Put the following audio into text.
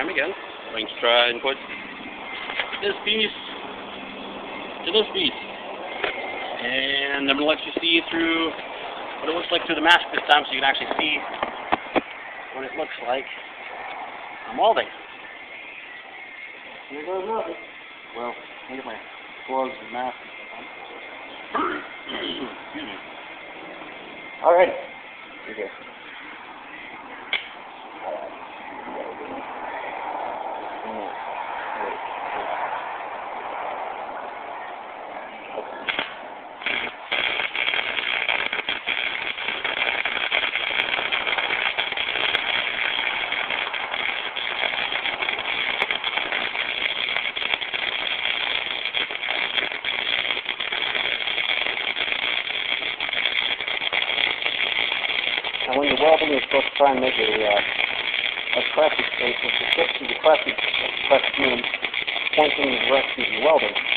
time again. I'm going to try and put this piece to this piece. And I'm going to let you see through what it looks like through the mask this time so you can actually see what it looks like on welding. Here goes nothing. Well, let me get my gloves and mask. Excuse me. Alright, here we go. Now when you're welding, you're supposed to try and make a crappy space with the tips of the crappy beam pointing in the direction you're welding.